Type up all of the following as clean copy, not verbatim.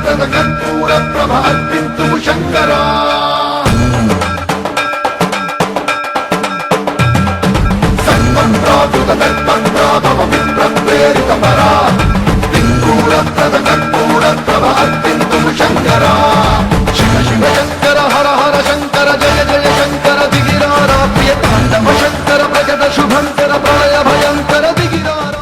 सिन्दूरप्रद कर्पूरप्रभ अर्पिन्तु शङ्करा सर्वं प्रादुत दर्पं प्राभव विप्रप्रेरितपरा सिन्दूरप्रद कर्पूरप्रभ अर्पिन्तु शङ्करा शिव शिव शङ्कर हर हर शङ्कर जय जय शङ्कर दिगिरारा प्रिय ताण्डव शङ्कर प्रकट शुभङ्कर प्रलय भयङ्कर दिगिरारा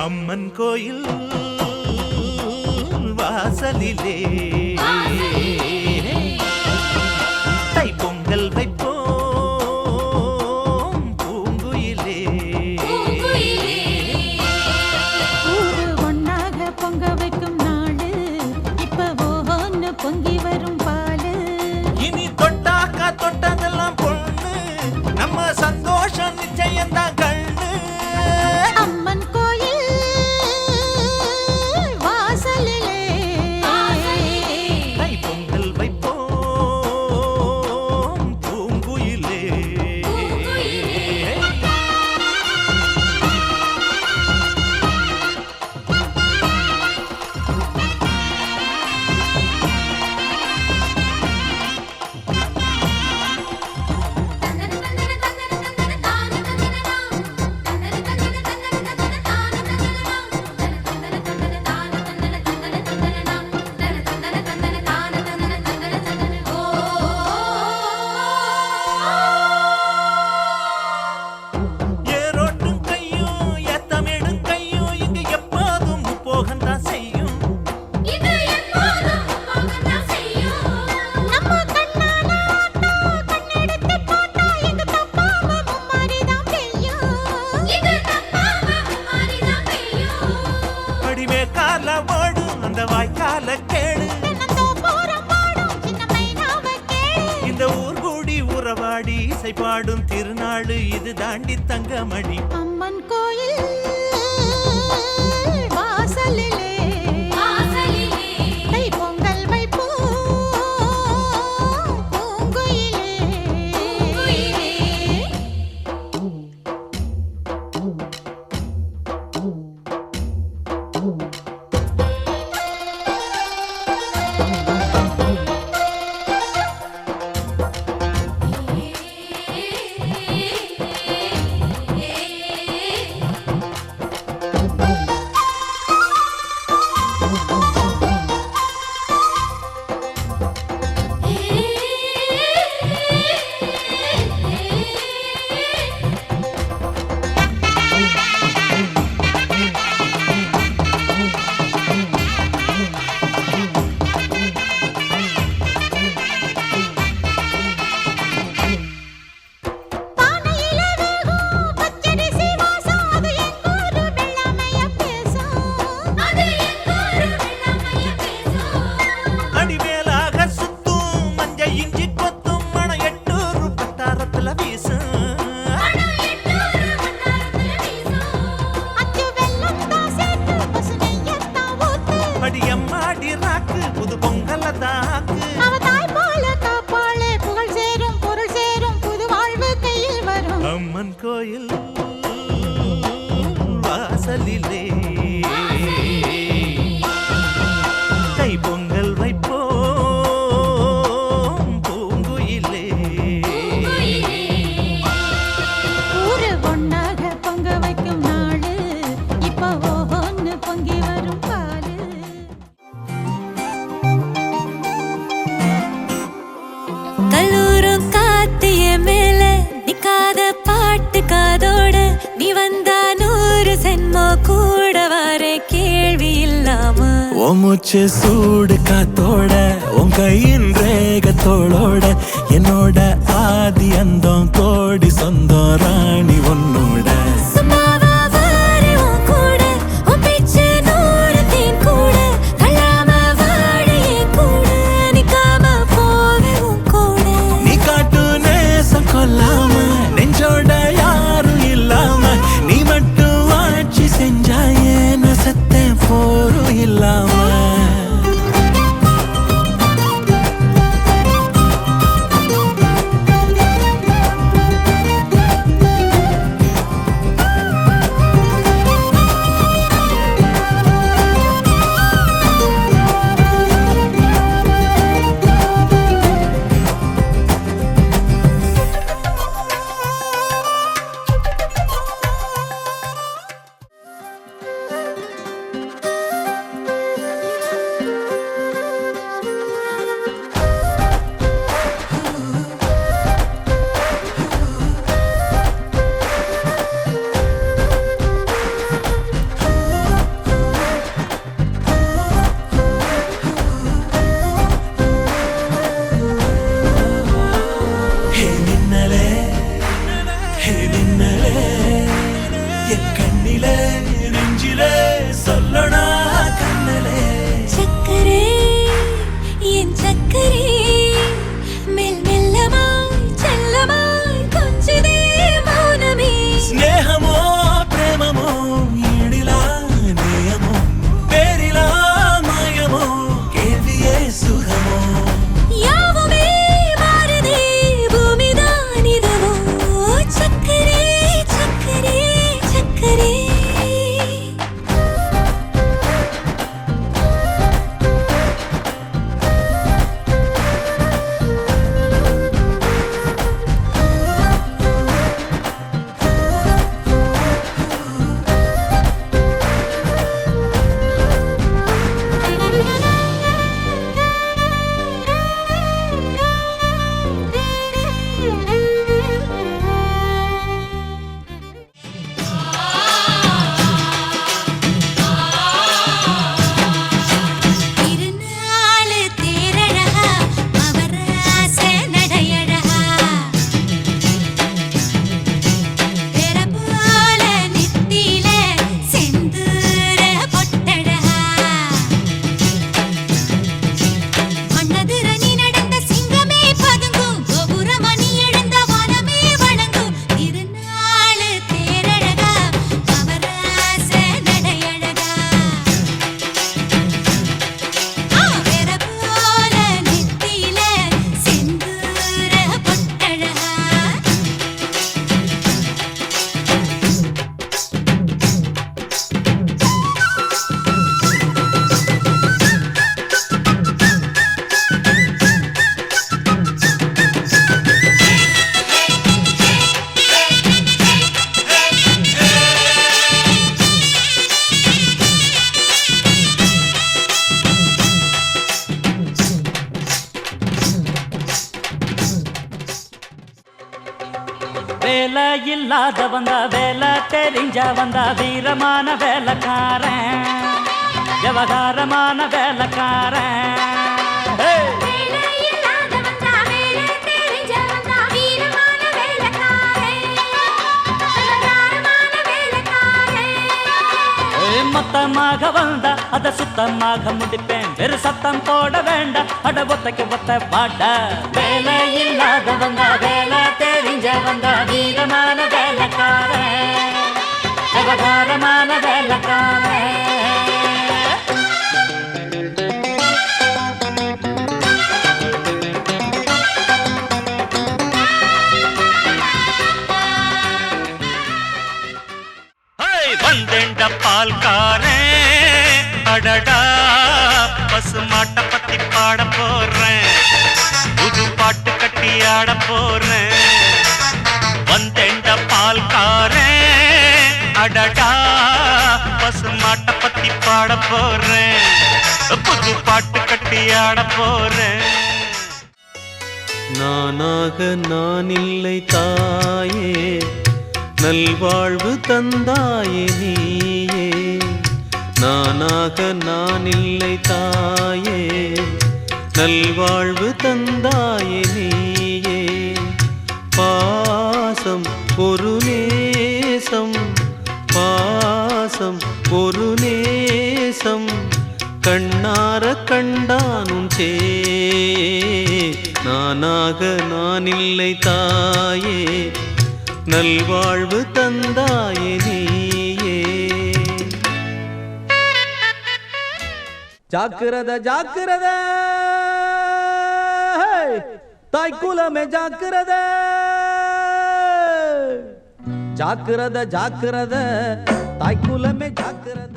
அம்மன் கோயில் வாசலிலே தை பொங்கல் வைப்போம் பூங்குயிலே ஊரு ஒன்னாக பொங்க வைக்கும் நாடு இப்ப ஒன்னு பொங்கி வரும் பாலு இனி தொட்டாக்கா தொட்டதெல்லாம் பொண்ணு நம்ம சந்தோஷம் நிச்சயம்தான் கண்ணு அம்மன் கோயில் வாசலிலே தை பொங்கல் வைப்போம் பூங்குயிலே ஏரோட்டும் கையும் ஏத்தமிடும் கையும் இங்கு எப்போதும் போகத்தான் செய்யும் நம்ம கண்ணால ஆட்டா கண்ணெடுத்து பார்த்தா எங்க தப்பாம மும்மாரிதான் பெய்யும் அடிமே கால ஓடும் அந்த வாய்க்கால கேளு இந்த ஊர் கூடி உறவாடி இசை பாடும் திருநாடு இது தாண்டி தங்கமணி அம்மன் கோயில் வாசலிலே தை பொங்கல் வைப்போம் பூங்குயிலே அம்மன் கோயில் மூச்சு சூடு காத்தோட உன் கையின் ரேகத்தோளோட என்னோட ஆதி அந்தம் கோடி சொந்தம் ராணி உன்னோட சும்மாவா வாரு உன் கூட உன் பேச்சு நூறு தேன் கூட கல்லாம வாழ என் கூட நிக்காம போவே உன் கூட நீ காட்டு நேசம் கொல்லாம நெஞ்சோட யாரும் இல்லாம நீ மட்டும் ஆட்சி செஞ்சாயே நசத்தேன் போரும் இல்லாம வேலை இல்லாத வந்தா வேலை தெரிஞ்ச வந்தா வீரமான வேலைக்காரன் விவகாரமான வேலைக்காரன் மொத்தமாக வந்தா அத சுத்தமாக முடிப்பேன் வெறு சத்தம் போட வேண்டாம் அட ஒத்தைக்கு ஒத்த பாட்ட வேலை இல்லாத வந்தா வேலை தெரிஞ்ச வந்தா வீரமான வேலைக்காரன் விவகாரமான வேலைக்காரன் வந்தேண்ட பால்காரன் அடடா பசு மாட்ட பத்தி பாட போறேன் புது பாட்டு கட்டி ஆட போறேன் வந்தேண்ட பால்காரன் அடடா பசு மாட்ட பத்தி பாட போறேன் புது பாட்டு கட்டி ஆட போறேன் நானாக நான் இல்லை தாயே நல்வாழ்வு தந்தாயே நீயே நானாக நான் இல்லை தாயே, நல்வாழ்வு தந்தாயே நீயே. பாசம் ஒரு நேசம், பாசம் ஒரு நேசம், கண்ணார கண்டானும் சே. நானாக நான் இல்லை தாயே, நல்வாழ்வு தந்தாயே நீயே. ஜாக்கிரத ஜாக்கிரத தாய்க்குலமே ஜாக்கிரத, ஜாக்கிரத ஜாக்கிரத தாய்க்குலமே ஜாக்கிரத.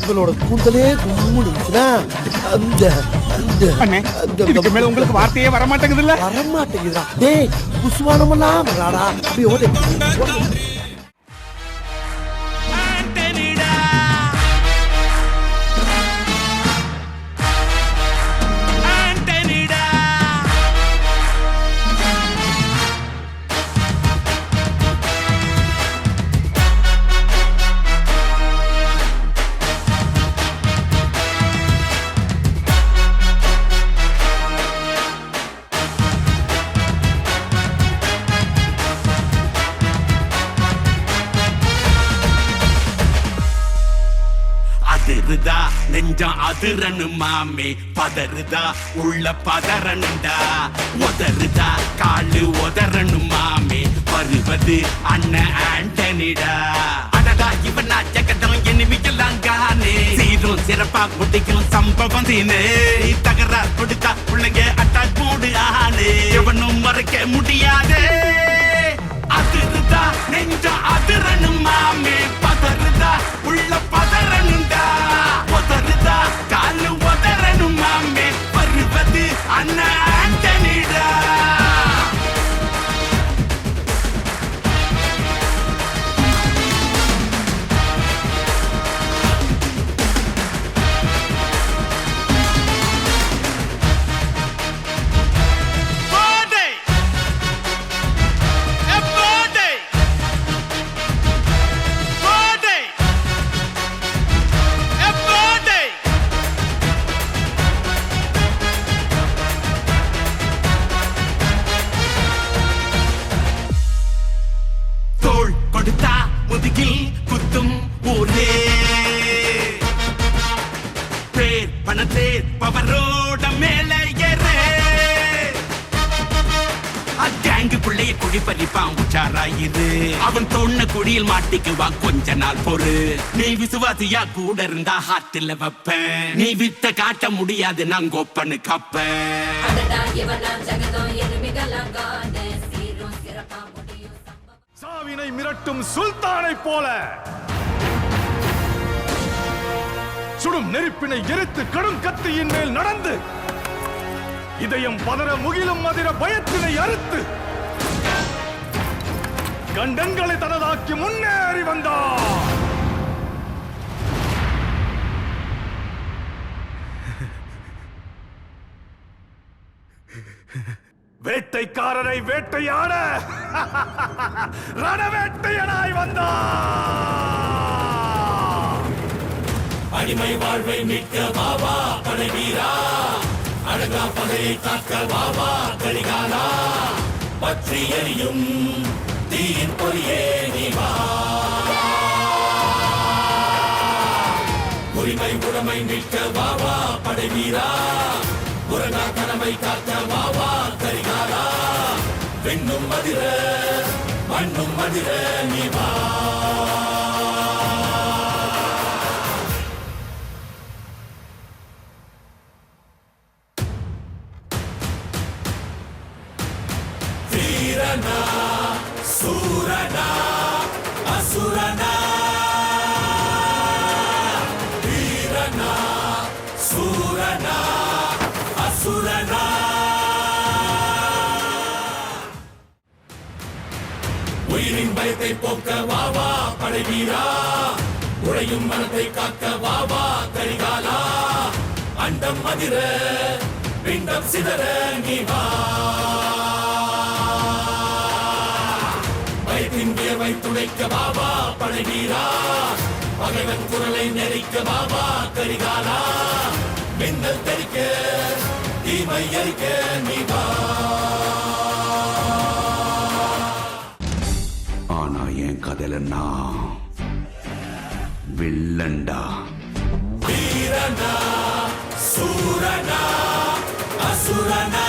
இவளோட கூந்தலே கும்முடுச்சுனா அந்த இதுக்கு மேல உங்களுக்கு வார்த்தையே வர மாட்டேங்குதுல்ல? வர மாட்டேங்குதா? டேய் புஷ்வானமெல்லாம் வராடா. அப்படி ஓடு. அதிருதா நெஞ்சம் அதிரனு மாமே, பதறுதா உள்ள பதறனுண்டா, உதறுதா காலு உதறனு மாமே, வருவது அண்ணன் ஆண்டனிடா. அடடா இவனா ஜகதம் எனிமிக்கலாம் காணே, சீரும் சிறப்பா முடிக்கும் சம்பவம் தீனே. தகராறு கொடுத்தா பிள்ளைங்க அட்டாக் போடு ஆனே, எவனும் மறைக்க முடியாதே. அதிருதா நெஞ்சம் அதிரனு மாமே, பதறுதா உள்ள பதறனுண்டா, உதறுதா காலு உதறனு மாமே, வருவது அண்ணன் ஆண்டனிடா. கொடுத்தா முதுகில் குத்தும் ஊரே, பேர் பணத்தே பவரோட மேல ஏறே. அங்கேங்கு பிள்ளைய குடி பறிப்பான் உச்சாராயிரு, அவன் தோண்ண குடியில் மாட்டிக்குவான் கொஞ்ச நாள் பொறு. நீ விசுவாசியா கூட இருந்தா ஹார்ட்ல வைப்பேன், நீ வித்த காட்ட முடியாது நான் கோப்பனு கப்பேன். சாவினை மிரட்டும் சுல்தானை போல சுடும் நெருப்பினை எரித்து கடும் கத்தியின் மேல் நடந்து, இதயம் பதற முகிலும் மதிர பயத்தினை அறுத்து, கண்டங்களை தனதாக்கி முன்னேறி வந்தார். வேட்டைக்காரரை வேட்டையாட ரணவேட்டையனாய் வந்தார். அடிமை வாழ்வை மீட்க பாபா படைவீரா, அழகா பகையை காக்க பாபா கரிகாலா, பற்றி எரியும் தீயின் பொறியே நீ வா. உரிமை உடமை மீட்க பாபா படைவீரா, உறங்கா கனவை காக்க பாபா கரிகாலா, பெண்ணும் மதிர மண்ணும் மதிர நீ வா. வீரனா சூரனா அசுரனா வீரனா சூரனா அசுரனா உயிரின் பயத்தை போக்க வாவா படை வீரா உழையும் மனத்தை காக்க வாவா கரிகாலா அண்டம் மதிர பிண்டம் சிதற நீ வா பயத்தின் வியர்வை துடைக்க வாவா படை வீரா பகைவன் குரலை நெறிக்க வாவா கரிகாலா மின்னல் தெரிக்க தீமை எரிக்க நீ வா ஆனா என் கதையில நான் வில்லண்டா வீரனா சூரனா அசுரனா